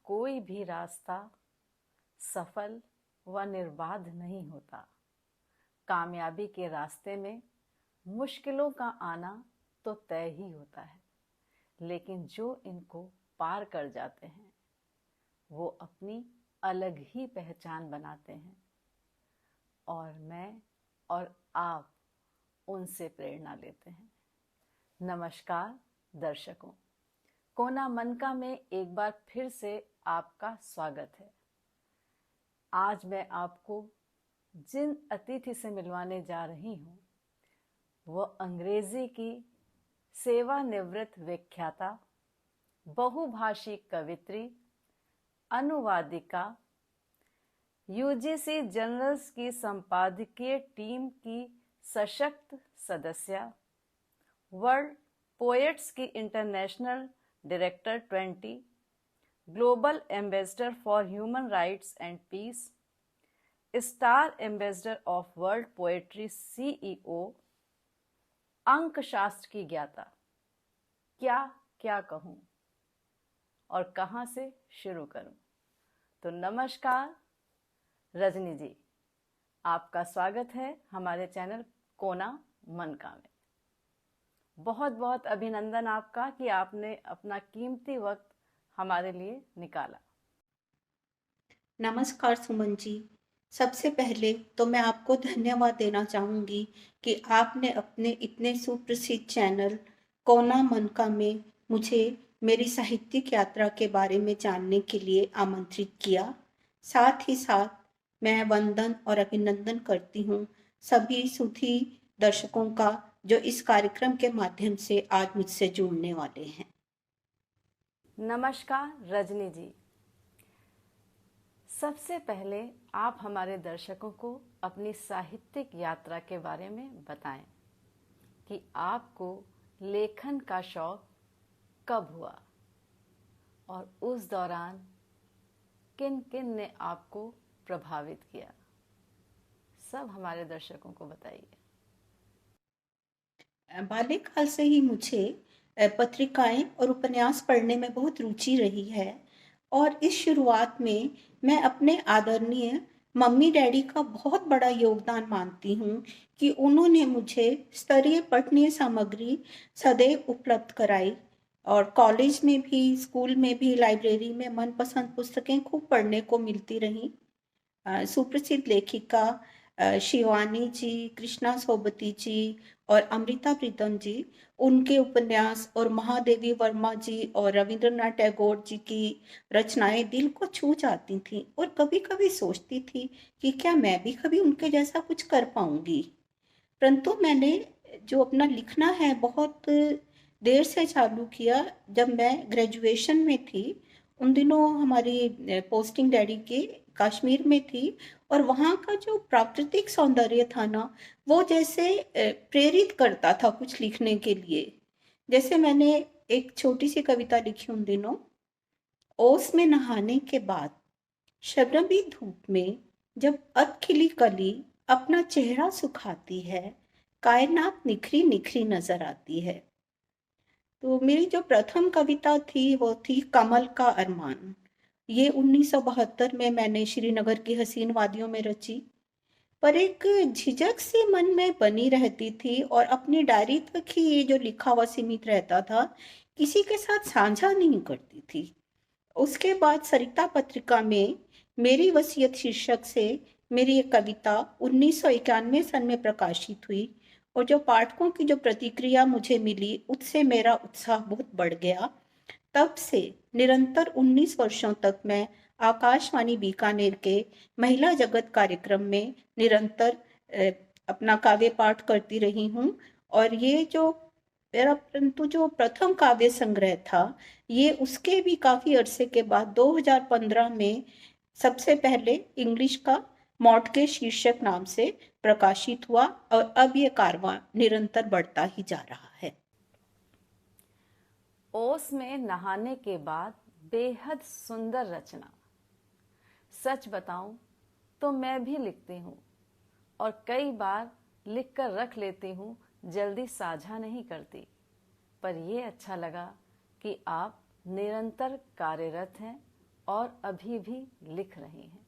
कोई भी रास्ता सफल व निर्बाध नहीं होता। कामयाबी के रास्ते में मुश्किलों का आना तो तय ही होता है, लेकिन जो इनको पार कर जाते हैं वो अपनी अलग ही पहचान बनाते हैं और मैं और आप उनसे प्रेरणा लेते हैं। नमस्कार दर्शकों, कोना मनका में एक बार फिर से आपका स्वागत है। आज मैं आपको जिन अतिथि से मिलवाने जा रही हूँ वह अंग्रेजी की सेवानिवृत्त व्याख्याता, बहुभाषी कवित्री, अनुवादिका, यूजीसी जर्नल्स की संपादकीय टीम की सशक्त सदस्य, वर्ल्ड पोएट्स की international director 20, global ambassador for human rights and peace, star ambassador of World Poetry CEO, अंकशास्त्र की ज्ञाता। क्या क्या कहूँ और कहाँ से शुरू करूँ? तो नमस्कार रजनी जी, आपका स्वागत है हमारे चैनल कोना मनका में। बहुत बहुत अभिनंदन आपका कि आपने अपना कीमती वक्त हमारे लिए निकाला। नमस्कार सुमन जी। सबसे पहले तो मैं आपको धन्यवाद देना चाहूँगी कि आपने अपने इतने सुप्रसिद्ध चैनल कोना मनका में मुझे मेरी साहित्यिक यात्रा के बारे में जानने के लिए आमंत्रित किया। साथ ही साथ मैं वंदन और अभिनंदन करती हूँ सभी सुधी दर्शकों का जो इस कार्यक्रम के माध्यम से आज मुझसे जुड़ने वाले हैं। नमस्कार रजनी जी, सबसे पहले आप हमारे दर्शकों को अपनी साहित्यिक यात्रा के बारे में बताएं कि आपको लेखन का शौक कब हुआ और उस दौरान किन किन ने आपको प्रभावित किया, सब हमारे दर्शकों को बताइए। बाल्यकाल से ही मुझे पत्रिकाएं और उपन्यास पढ़ने में बहुत रुचि रही है और इस शुरुआत में मैं अपने आदरणीय मम्मी डैडी का बहुत बड़ा योगदान मानती हूँ कि उन्होंने मुझे स्तरीय पठनीय सामग्री सदैव उपलब्ध कराई और कॉलेज में भी, स्कूल में भी, लाइब्रेरी में मनपसंद पुस्तकें खूब पढ़ने को मिलती रहीं। सुप्रसिद्ध लेखिका शिवानी जी, कृष्णा सोबती जी और अमृता प्रीतम जी, उनके उपन्यास और महादेवी वर्मा जी और रविंद्रनाथ टैगोर जी की रचनाएं दिल को छू जाती थीं और कभी कभी सोचती थी कि क्या मैं भी कभी उनके जैसा कुछ कर पाऊंगी। परंतु मैंने जो अपना लिखना है बहुत देर से चालू किया। जब मैं ग्रेजुएशन में थी उन दिनों हमारी पोस्टिंग डैडी के कश्मीर में थी और वहाँ का जो प्राकृतिक सौंदर्य था ना, वो जैसे प्रेरित करता था कुछ लिखने के लिए। जैसे मैंने एक छोटी सी कविता लिखी उन दिनों। ओस में नहाने के बाद शबनमी धूप में जब अध खिली कली अपना चेहरा सुखाती है, कायनात निखरी निखरी नजर आती है। तो मेरी जो प्रथम कविता थी वो थी कमल का अरमान। ये 1972 में मैंने श्रीनगर की हसीन वादियों में रची, पर एक झिझक सी मन में बनी रहती थी और अपनी डायरी तक ही ये जो लिखा हुआ सीमित रहता था, किसी के साथ साझा नहीं करती थी। उसके बाद सरिता पत्रिका में मेरी वसीयत शीर्षक से मेरी एक कविता 1991 सन में प्रकाशित हुई और जो पाठकों की जो प्रतिक्रिया मुझे मिली उससे मेरा उत्साह बहुत बढ़ गया। तब से निरंतर 19 वर्षों तक मैं आकाशवाणी बीकानेर के महिला जगत कार्यक्रम में निरंतर अपना काव्य पाठ करती रही हूँ और ये जो मेरा परंतु जो प्रथम काव्य संग्रह था ये उसके भी काफी अरसे के बाद 2015 में सबसे पहले इंग्लिश का मॉर्टगेज शीर्षक नाम से प्रकाशित हुआ और अब ये कारवां निरंतर बढ़ता ही जा रहा है। ओस में नहाने के बाद बेहद सुंदर रचना। सच बताऊं तो मैं भी लिखती हूँ और कई बार लिख कर रख लेती हूँ, जल्दी साझा नहीं करती। पर ये अच्छा लगा कि आप निरंतर कार्यरत हैं और अभी भी लिख रही हैं।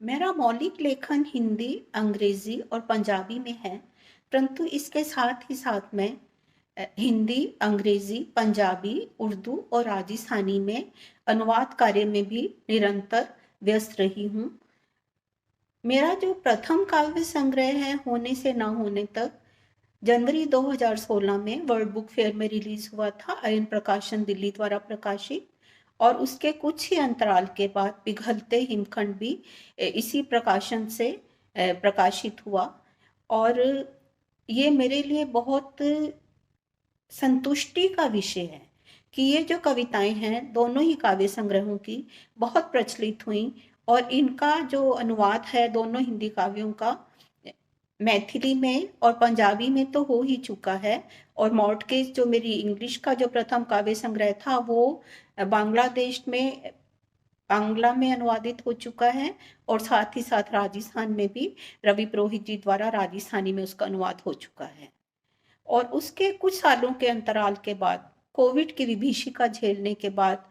मेरा मौलिक लेखन हिंदी, अंग्रेजी और पंजाबी में है, परंतु इसके साथ ही साथ मैं हिंदी, अंग्रेजी, पंजाबी, उर्दू और राजस्थानी में अनुवाद कार्य में भी निरंतर व्यस्त रही हूँ। मेरा जो प्रथम काव्य संग्रह है होने से ना होने तक, जनवरी 2016 में वर्ल्ड बुक फेयर में रिलीज हुआ था, अयन प्रकाशन दिल्ली द्वारा प्रकाशित। और उसके कुछ ही अंतराल के बाद पिघलते हिमखंड भी इसी प्रकाशन से प्रकाशित हुआ। और ये मेरे लिए बहुत संतुष्टि का विषय है कि ये जो कविताएं हैं दोनों ही काव्य संग्रहों की बहुत प्रचलित हुई, और इनका जो अनुवाद है दोनों हिंदी काव्यों का मैथिली में और पंजाबी में तो हो ही चुका है। और मॉर्टगेज जो मेरी इंग्लिश का जो प्रथम काव्य संग्रह था वो बांग्लादेश में बांग्ला में अनुवादित हो चुका है, और साथ ही साथ राजस्थान में भी रवि पुरोहित जी द्वारा राजस्थानी में उसका अनुवाद हो चुका है। और उसके कुछ सालों के अंतराल के बाद कोविड की विभीषिका झेलने के बाद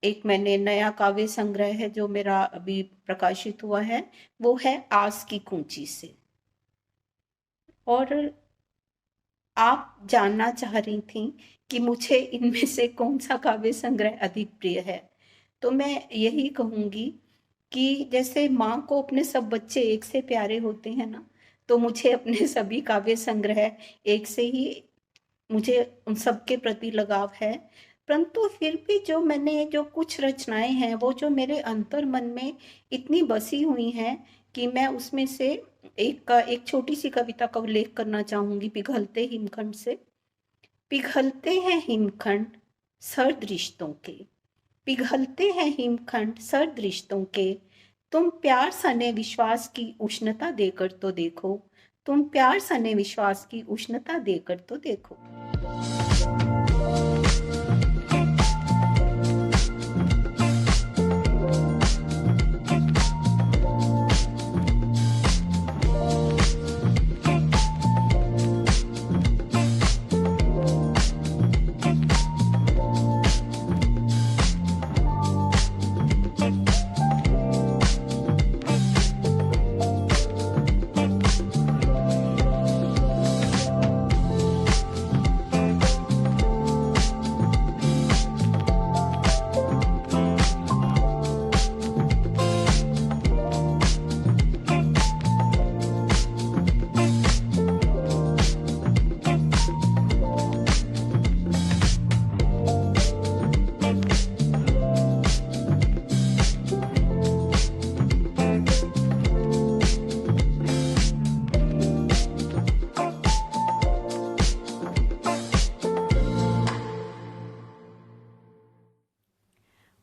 एक मैंने नया काव्य संग्रह है जो मेरा अभी प्रकाशित हुआ है, वो है आस की कूंची से। और आप जानना चाह रही थी कि मुझे इनमें से कौन सा काव्य संग्रह अधिक प्रिय है, तो मैं यही कहूंगी कि जैसे माँ को अपने सब बच्चे एक से प्यारे होते हैं ना, तो मुझे अपने सभी काव्य संग्रह एक से ही, मुझे उन सब के प्रति लगाव है। परंतु फिर भी जो मैंने जो कुछ रचनाएं हैं वो जो मेरे अंतर मन में इतनी बसी हुई हैं कि मैं उसमें से एक छोटी सी कविता का उल्लेख करना चाहूंगी पिघलते हिमखंड से। पिघलते हैं हिमखंड सर्द रिश्तों के, पिघलते हैं हिमखंड सर्द रिश्तों के, तुम प्यार सने विश्वास की उष्णता देकर तो देखो, तुम प्यार सने विश्वास की उष्णता देकर तो देखो।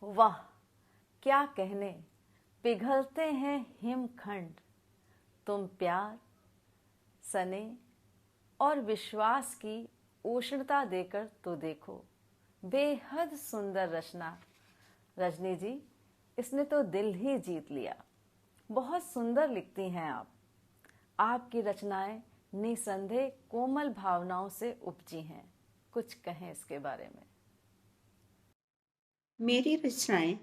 वाह, क्या कहने, पिघलते हैं हिमखंड, तुम प्यार सने और विश्वास की उष्णता देकर तो देखो। बेहद सुंदर रचना रजनी जी, इसने तो दिल ही जीत लिया। बहुत सुंदर लिखती हैं आप। आपकी रचनाएं निसंदेह कोमल भावनाओं से उपजी हैं। कुछ कहें इसके बारे में। मेरी रचनाएं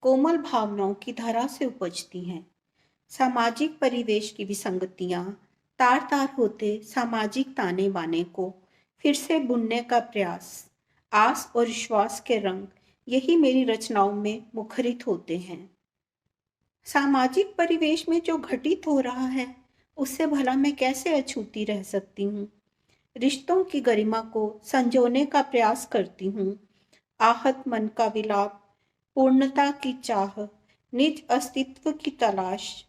कोमल भावनाओं की धारा से उपजती हैं। सामाजिक परिवेश की विसंगतियां तार तार होते सामाजिक ताने बाने को फिर से बुनने का प्रयास, आस और विश्वास के रंग, यही मेरी रचनाओं में मुखरित होते हैं। सामाजिक परिवेश में जो घटित हो रहा है उससे भला मैं कैसे अछूती रह सकती हूँ। रिश्तों की गरिमा को संजोने का प्रयास करती हूँ। आहत मन का विलाप, पूर्णता की चाह, निज अस्तित्व की तलाश,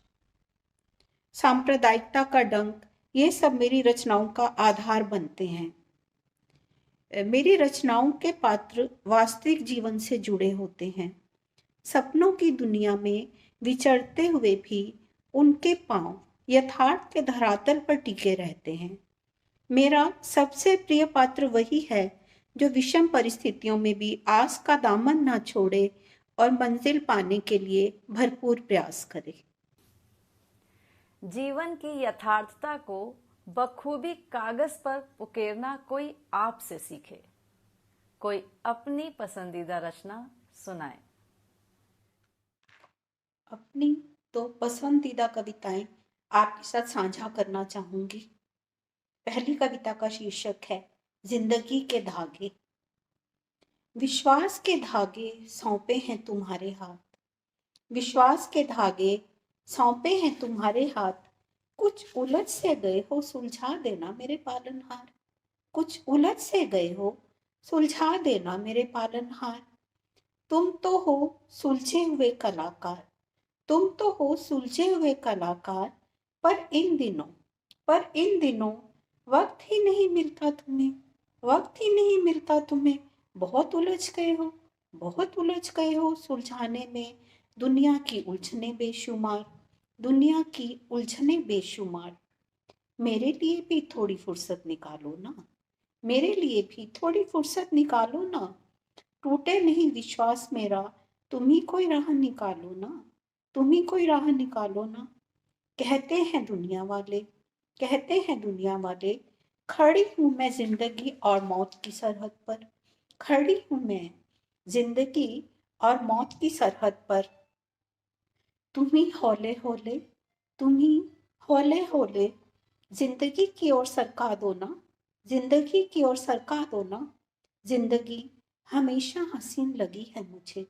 सांप्रदायिकता का डंक, ये सब मेरी रचनाओं का आधार बनते हैं। मेरी रचनाओं के पात्र वास्तविक जीवन से जुड़े होते हैं। सपनों की दुनिया में विचरते हुए भी उनके पांव यथार्थ के धरातल पर टिके रहते हैं। मेरा सबसे प्रिय पात्र वही है जो विषम परिस्थितियों में भी आस का दामन ना छोड़े और मंजिल पाने के लिए भरपूर प्रयास करे। जीवन की यथार्थता को बखूबी कागज पर उकेरना कोई आपसे सीखे। कोई अपनी पसंदीदा रचना सुनाए। अपनी दो पसंदीदा कविताएं आपके साथ साझा करना चाहूंगी। पहली कविता का शीर्षक है जिंदगी के धागे। विश्वास के धागे सौंपे हैं तुम्हारे हाथ, विश्वास के धागे सौंपे हैं तुम्हारे हाथ। कुछ उलझ से गए हो सुलझा देना मेरे पालनहार, कुछ उलझ से गए हो सुलझा देना मेरे पालनहार। तुम तो हो सुलझे हुए कलाकार, तुम तो हो सुलझे हुए कलाकार। पर इन दिनों वक्त ही नहीं मिलता तुम्हें, वक्त ही नहीं मिलता तुम्हें। बहुत उलझ गए हो, बहुत उलझ गए हो सुलझाने में दुनिया की उलझने बेशुमार, दुनिया की उलझने बेशुमार। मेरे लिए भी थोड़ी फुर्सत निकालो ना, मेरे लिए भी थोड़ी फुर्सत निकालो ना। टूटे नहीं विश्वास मेरा, तुम ही कोई राह निकालो ना, तुम ही कोई राह निकालो ना। कहते हैं दुनिया वाले, कहते हैं दुनिया वाले, खड़ी हूं मैं जिंदगी और मौत की सरहद पर, खड़ी हूं मैं जिंदगी और मौत की सरहद पर। तुम ही हौले हौले, तुम ही हौले हौले जिंदगी की ओर सरका दो ना, जिंदगी की ओर सरका दो ना। जिंदगी हमेशा हसीन लगी है मुझे,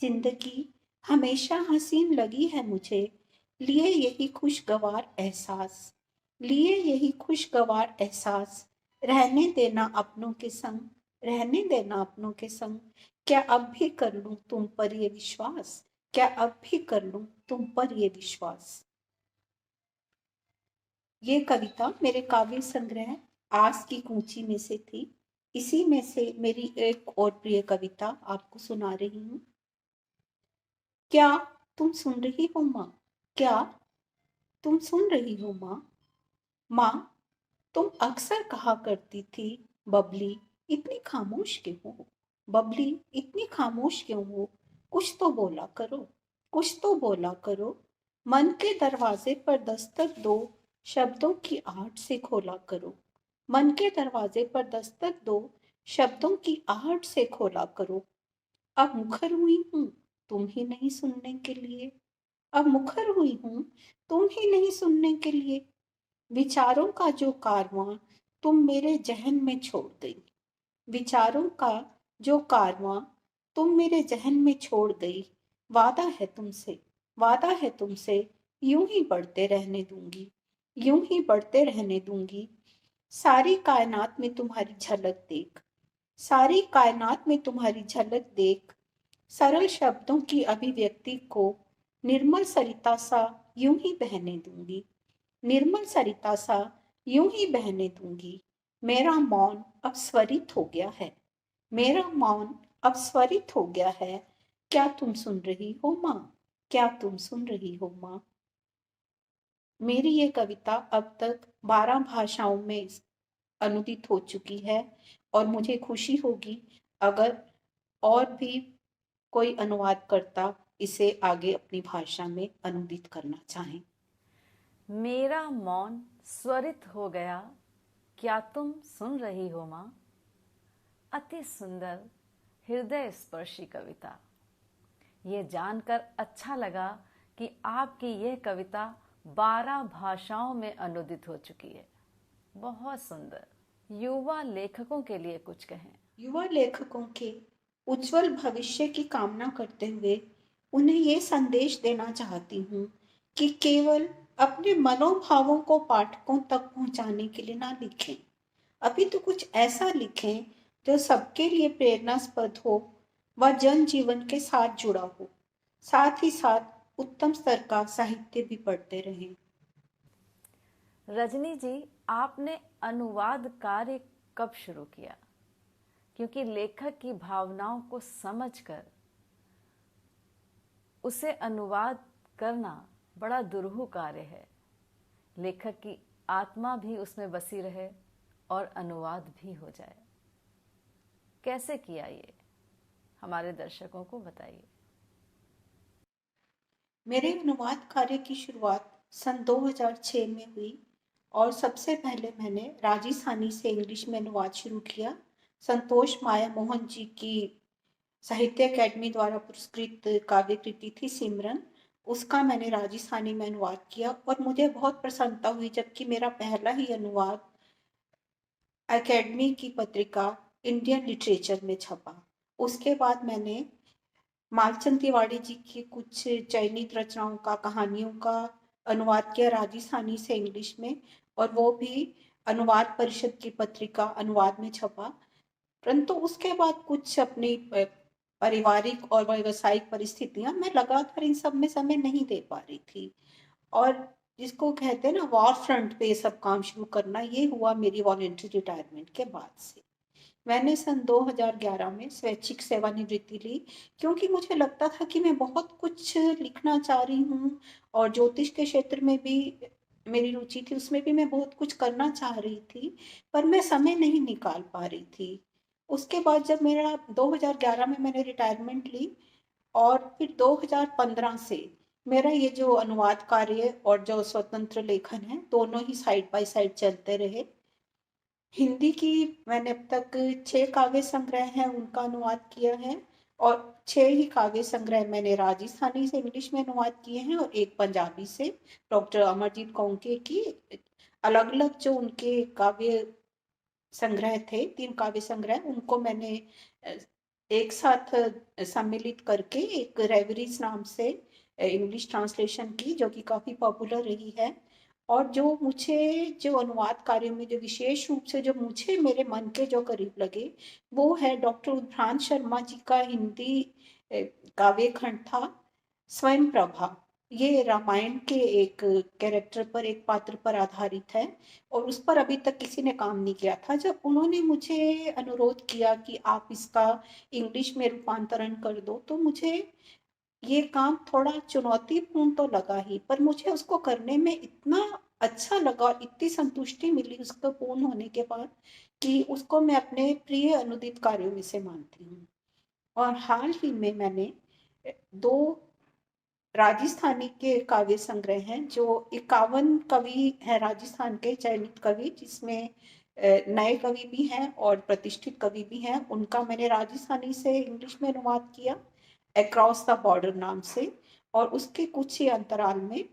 जिंदगी हमेशा हसीन लगी है मुझे। लिए यही खुशगवार एहसास, लिए यही खुशगवार एहसास। रहने देना अपनों के संग, रहने देना अपनों के संग। क्या अब भी कर लूं तुम पर ये विश्वास, क्या अब भी कर लूं तुम पर ये विश्वास। ये कविता मेरे काव्य संग्रह आस की कूंची में से थी। इसी में से मेरी एक और प्रिय कविता आपको सुना रही हूँ। क्या तुम सुन रही हो माँ, क्या तुम सुन रही हो माँ। माँ तुम अक्सर कहा करती थी, बबली इतनी खामोश क्यों हो, बबली इतनी खामोश क्यों हो। कुछ तो बोला करो, कुछ तो बोला करो। मन के दरवाजे पर दस्तक दो, शब्दों की आहट से खोला करो। मन के दरवाजे पर दस्तक दो, शब्दों की आहट से खोला करो। अब मुखर हुई हूँ तुम ही नहीं सुनने के लिए, अब मुखर हुई हूँ तुम ही नहीं सुनने के लिए। विचारों का जो कारवां तुम मेरे जहन में छोड़ गई, विचारों का जो कारवां तुम मेरे जहन में छोड़ गई। वादा है तुमसे, वादा है तुमसे, यूं ही बढ़ते रहने दूंगी, यूं ही बढ़ते रहने दूंगी। सारी कायनात में तुम्हारी झलक देख, सारी कायनात में तुम्हारी झलक देख। सरल शब्दों की अभिव्यक्ति को निर्मल सरिता सा यूं ही बहने दूंगी, निर्मल सरिता सा यूं ही बहने दूंगी। मेरा मौन अब स्वरित हो गया है, मेरा मौन अब स्वरित हो गया है। क्या तुम सुन रही हो माँ, क्या तुम सुन रही हो माँ। मेरी ये कविता अब तक 12 भाषाओं में अनुदित हो चुकी है और मुझे खुशी होगी अगर और भी कोई अनुवादकर्ता इसे आगे अपनी भाषा में अनुदित करना चाहें। मेरा मौन स्वरित हो गया, क्या तुम सुन रही हो माँ। अति सुंदर हृदय स्पर्शी कविता। ये जानकर अच्छा लगा कि आपकी यह कविता 12 भाषाओं में अनुदित हो चुकी है। बहुत सुंदर। युवा लेखकों के लिए कुछ कहें। युवा लेखकों के उज्जवल भविष्य की कामना करते हुए उन्हें ये संदेश देना चाहती हूँ कि केवल अपने मनोभावों को पाठकों तक पहुँचाने के लिए ना लिखें, अभी तो कुछ ऐसा लिखें जो सबके लिए प्रेरणास्पद हो व जनजीवन के साथ जुड़ा हो। साथ ही साथ उत्तम स्तर का साहित्य भी पढ़ते रहें। रजनी जी, आपने अनुवाद कार्य कब शुरू किया? क्योंकि लेखक की भावनाओं को समझकर उसे अनुवाद करना बड़ा दुरूह कार्य है। लेखक की आत्मा भी उसमें बसी रहे और अनुवाद भी हो जाए। कैसे किया ये, हमारे दर्शकों को बताइए। मेरे अनुवाद कार्य की शुरुआत सन 2006 में हुई और सबसे पहले मैंने राजस्थानी से इंग्लिश में अनुवाद शुरू किया। संतोष माया मोहन जी की साहित्य अकेडमी द्वारा पुरस्कृत काव्य कृति थी सिमरन, उसका मैंने राजस्थानी में अनुवाद किया और मुझे बहुत प्रसन्नता हुई, जबकि मेरा पहला ही अनुवाद एकेडमी की पत्रिका इंडियन लिटरेचर में छपा। उसके बाद मैंने मालचंद तिवारी जी की कुछ चयनित रचनाओं का, कहानियों का अनुवाद किया राजस्थानी से इंग्लिश में, और वो भी अनुवाद परिषद की पत्रिका अनुवाद में छपा। परंतु उसके बाद कुछ अपनी पारिवारिक और व्यावसायिक परिस्थितियां, मैं लगातार इन सब में समय नहीं दे पा रही थी। और जिसको कहते हैं ना, वॉर फ्रंट पे सब काम शुरू करना, ये हुआ मेरी वॉलेंट्री रिटायरमेंट के बाद से। मैंने सन 2011 में स्वैच्छिक सेवानिवृत्ति ली, क्योंकि मुझे लगता था कि मैं बहुत कुछ लिखना चाह रही हूँ, और ज्योतिष के क्षेत्र में भी मेरी रुचि थी, उसमें भी मैं बहुत कुछ करना चाह रही थी, पर मैं समय नहीं निकाल पा रही थी। उसके बाद जब मेरा 2011 में मैंने रिटायरमेंट ली, और फिर 2015 से मेरा ये जो अनुवाद कार्य और जो स्वतंत्र लेखन है, दोनों ही साइड बाय साइड चलते रहे। हिंदी की मैंने अब तक 6 काव्य संग्रह हैं, उनका अनुवाद किया है, और 6 ही काव्य संग्रह मैंने राजस्थानी से इंग्लिश में अनुवाद किए हैं, और एक पंजाबी से डॉक्टर अमरजीत कौंके की अलग अलग जो उनके काव्य संग्रह थे, 3 काव्य संग्रह, उनको मैंने एक साथ सम्मिलित करके एक रेवरीज नाम से इंग्लिश ट्रांसलेशन की, जो कि काफी पॉपुलर रही है। और जो अनुवाद कार्यों में जो विशेष रूप से जो मुझे मेरे मन के जो करीब लगे, वो है डॉक्टर उद्भ्रांत शर्मा जी का हिंदी काव्य खंड था स्वयं प्रभा। ये रामायण के एक कैरेक्टर पर, एक पात्र पर आधारित है, और उस पर अभी तक किसी ने काम नहीं किया था। जब उन्होंने मुझे अनुरोध किया कि आप इसका इंग्लिश में रूपांतरण कर दो, तो मुझे ये काम थोड़ा चुनौतीपूर्ण तो लगा ही, पर मुझे उसको करने में इतना अच्छा लगा और इतनी संतुष्टि मिली उसको पूर्ण होने के बाद, कि उसको मैं अपने प्रिय अनुदित कार्यों में से मानती हूँ। और हाल ही में मैंने 2 राजस्थानी के काव्य संग्रह हैं, जो 51 कवि हैं राजस्थान के चयनित कवि, जिसमें नए कवि भी हैं और प्रतिष्ठित कवि भी हैं। उनका मैंने राजस्थानी से इंग्लिश में अनुवाद किया अक्रॉस द बॉर्डर नाम से, और उसके कुछ ही अंतराल में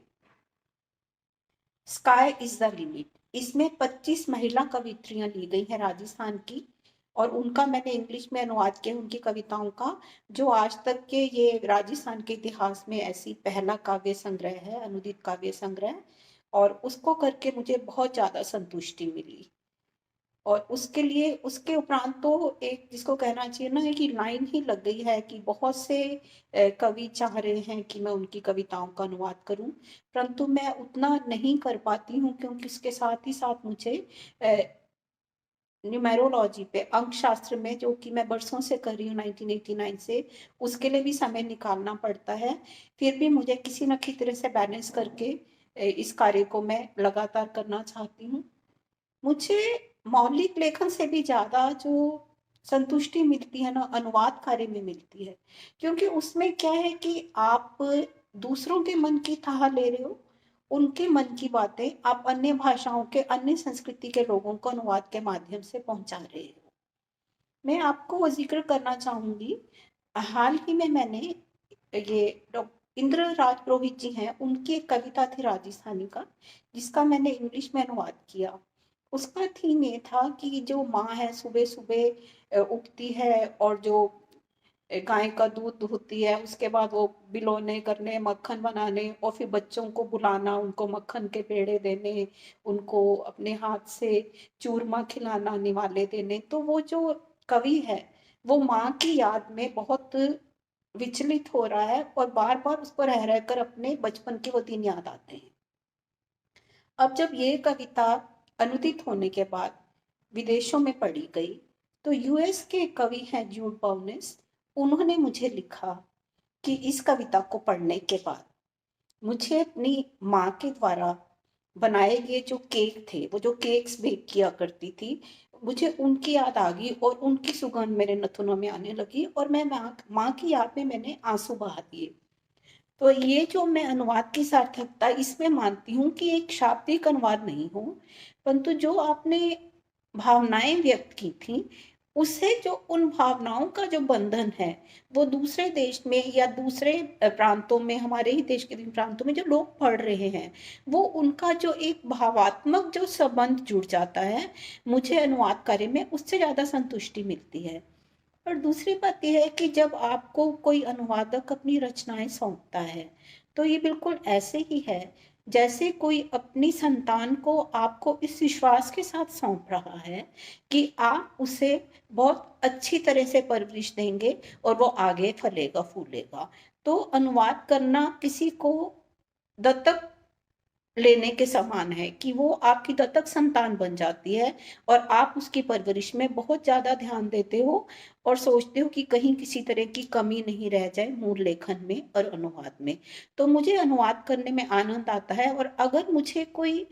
स्काई इज द लिमिट, इसमें 25 महिला कवित्रियां ली गई हैं राजस्थान की, और उनका मैंने इंग्लिश में अनुवाद किया उनकी कविताओं का, जो आज तक के ये राजस्थान के इतिहास में ऐसी पहला काव्य संग्रह है, अनुदित काव्य संग्रह। और उसको करके मुझे बहुत ज्यादा संतुष्टि मिली। और उसके लिए, उसके उपरांत तो एक जिसको कहना चाहिए ना कि लाइन ही लग गई है, कि बहुत से कवि चाह रहे हैं कि मैं उनकी कविताओं का अनुवाद करूं, परंतु मैं उतना नहीं कर पाती हूँ, क्योंकि इसके साथ ही साथ मुझे न्यूमेरोलॉजी पे, अंक शास्त्र में, जो कि मैं बरसों से कर रही हूँ 1989 से, उसके लिए भी समय निकालना पड़ता है। फिर भी मुझे किसी न किसी तरह से बैलेंस करके इस कार्य को मैं लगातार करना चाहती हूँ। मुझे मौलिक लेखन से भी ज्यादा जो संतुष्टि मिलती है ना, अनुवाद कार्य में मिलती है, क्योंकि उसमें क्या है कि आप दूसरों के मन की थाह ले रहे हो, उनके मन की बातें आप अन्य भाषाओं के, अन्य संस्कृति के लोगों को अनुवाद के माध्यम से पहुंचा रहे हो। मैं आपको वो जिक्र करना चाहूंगी, हाल ही में मैंने ये डॉक्टर इंद्र राज पुरोहित जी हैं, उनकी एक कविता थी राजस्थानी का, जिसका मैंने इंग्लिश में अनुवाद किया। उसका थीम ये था कि जो माँ है, सुबह सुबह उठती है, और जो गाय का दूध दूहती है, उसके बाद वो बिलोने करने, मक्खन बनाने, और फिर बच्चों को बुलाना, उनको मक्खन के पेड़े देने, उनको अपने हाथ से चूरमा खिलाना, निवाले देने। तो वो जो कवि है, वो माँ की याद में बहुत विचलित हो रहा है, और बार बार उसको रह रहकर अपने बचपन के वो दिन याद आते हैं। अब जब ये कविता अनुदित होने के बाद विदेशों में पढ़ी गई, तो यूएस के कवि हैं जूड बाउनेस, उन्होंने मुझे लिखा कि इस कविता को पढ़ने के बाद मुझे अपनी माँ के द्वारा बनाए गए जो केक थे, वो जो केक्स बेक किया करती थी, मुझे उनकी याद आ गई, और उनकी सुगंध मेरे नथुनों में आने लगी, और मैं माँ की याद में मैंने आंसू बहा दिए। तो ये जो मैं अनुवाद की सार्थकता इसमें मानती हूँ कि एक शाब्दिक अनुवाद नहीं हो, परंतु जो आपने भावनाएं व्यक्त की थी, उसे जो उन भावनाओं का जो बंधन है, वो दूसरे देश में या दूसरे प्रांतों में, हमारे ही देश के प्रांतों में जो लोग पढ़ रहे हैं, वो उनका जो एक भावात्मक जो संबंध जुड़ जाता है, मुझे अनुवाद कार्य में उससे ज़्यादा संतुष्टि मिलती है। और दूसरी बात यह है कि जब आपको कोई अनुवादक अपनी रचनाएं सौंपता है, तो ये बिल्कुल ऐसे ही है जैसे कोई अपनी संतान को आपको इस विश्वास के साथ सौंप रहा है कि आप उसे बहुत अच्छी तरह से परवरिश देंगे और वो आगे फलेगा फूलेगा। तो अनुवाद करना किसी को दत्तक लेने के समान है कि वो आपकी दत्तक संतान बन जाती है और आप उसकी परवरिश में बहुत ज्यादा ध्यान देते हो और सोचते हो कि कहीं किसी तरह की कमी नहीं रह जाए मूल लेखन में और अनुवाद में। तो मुझे अनुवाद करने में आनंद आता है, और अगर मुझे कोई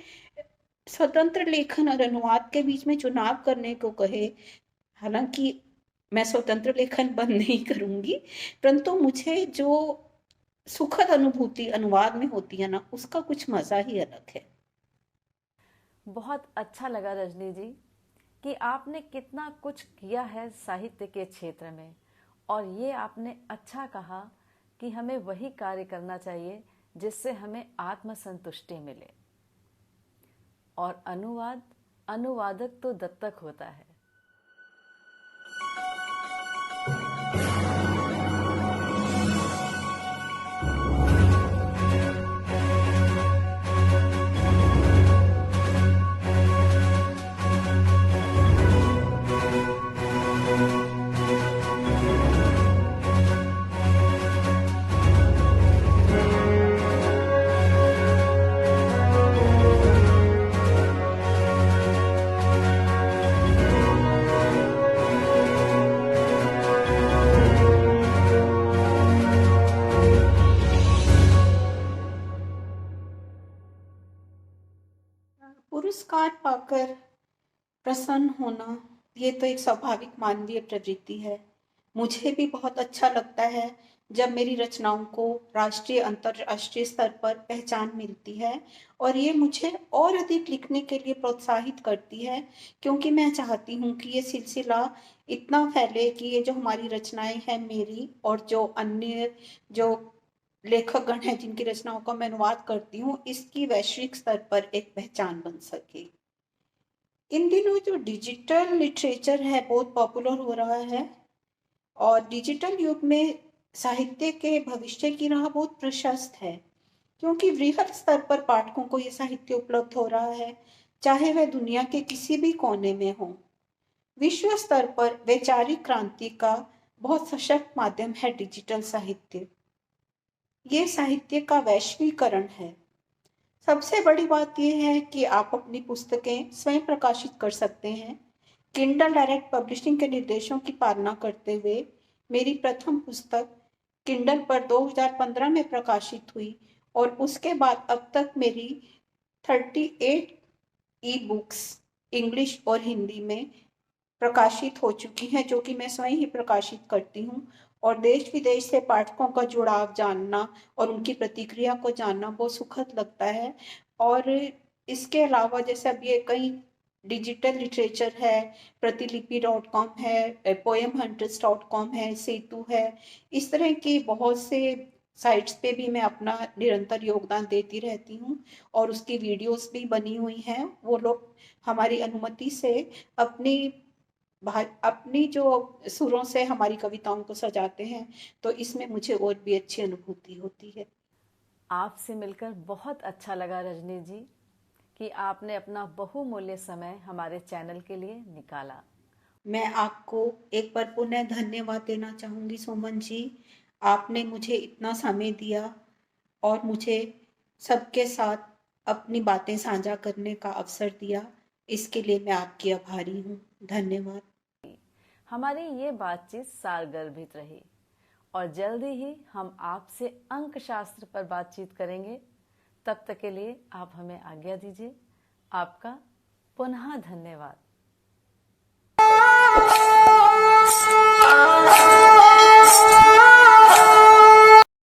स्वतंत्र लेखन और अनुवाद के बीच में चुनाव करने को कहे, हालांकि मैं स्वतंत्र लेखन बंद नहीं करूंगी, परंतु मुझे जो सुखद अनुभूति अनुवाद में होती है ना, उसका कुछ मजा ही अलग है। बहुत अच्छा लगा रजनी जी कि आपने कितना कुछ किया है साहित्य के क्षेत्र में, और ये आपने अच्छा कहा कि हमें वही कार्य करना चाहिए जिससे हमें आत्मसंतुष्टि मिले। और अनुवादक तो दत्तक होता है। पुरस्कार पाकर प्रसन्न होना, ये तो एक स्वाभाविक मानवीय प्रवृत्ति है। मुझे भी बहुत अच्छा लगता है जब मेरी रचनाओं को राष्ट्रीय अंतर्राष्ट्रीय स्तर पर पहचान मिलती है, और ये मुझे और अधिक लिखने के लिए प्रोत्साहित करती है, क्योंकि मैं चाहती हूँ कि ये सिलसिला इतना फैले कि ये जो हमारी रचनाएं हैं मेरी और जो अन्य जो लेखकगण हैं जिनकी रचनाओं का मैं अनुवाद करती हूँ, इसकी वैश्विक स्तर पर एक पहचान बन सके। इन दिनों जो डिजिटल लिटरेचर है बहुत पॉपुलर हो रहा है, और डिजिटल युग में साहित्य के भविष्य की राह बहुत प्रशस्त है, क्योंकि वृहद स्तर पर पाठकों को यह साहित्य उपलब्ध हो रहा है, चाहे वह दुनिया के किसी भी कोने में हो। विश्व स्तर पर वैचारिक क्रांति का बहुत सशक्त माध्यम है डिजिटल साहित्य। ये साहित्य का वैश्वीकरण है। सबसे बड़ी बात यह है कि आप अपनी पुस्तकें स्वयं प्रकाशित कर सकते हैं। किंडल डायरेक्ट पब्लिशिंग के निर्देशों की पालना करते हुए मेरी प्रथम पुस्तक किंडल पर 2015 में प्रकाशित हुई, और उसके बाद अब तक मेरी 38 ई बुक्स इंग्लिश और हिंदी में प्रकाशित हो चुकी हैं, जो कि मैं स्वयं ही प्रकाशित करती हूँ। और देश विदेश से पाठकों का जुड़ाव जानना और उनकी प्रतिक्रिया को जानना बहुत सुखद लगता है। और इसके अलावा जैसे अब ये कई डिजिटल लिटरेचर है, प्रतिलिपि.com है, poemhunters.com है, सेतु है, इस तरह की बहुत से साइट्स पे भी मैं अपना निरंतर योगदान देती रहती हूँ, और उसकी वीडियोस भी बनी हुई हैं। वो लोग हमारी अनुमति से अपनी अपनी जो सुरों से हमारी कविताओं को सजाते हैं, तो इसमें मुझे और भी अच्छी अनुभूति होती है। आपसे मिलकर बहुत अच्छा लगा रजनी जी कि आपने अपना बहुमूल्य समय हमारे चैनल के लिए निकाला। मैं आपको एक बार पुनः धन्यवाद देना चाहूँगी सुमन जी। आपने मुझे इतना समय दिया और मुझे सबके साथ अपनी बातें साझा करने का अवसर दिया, इसके लिए मैं आपकी आभारी हूँ। धन्यवाद। हमारी ये बातचीत सारगर्भित रही, और जल्दी ही हम आपसे अंक शास्त्र पर बातचीत करेंगे। तब तक के लिए आप हमें आज्ञा दीजिए। आपका पुनः धन्यवाद।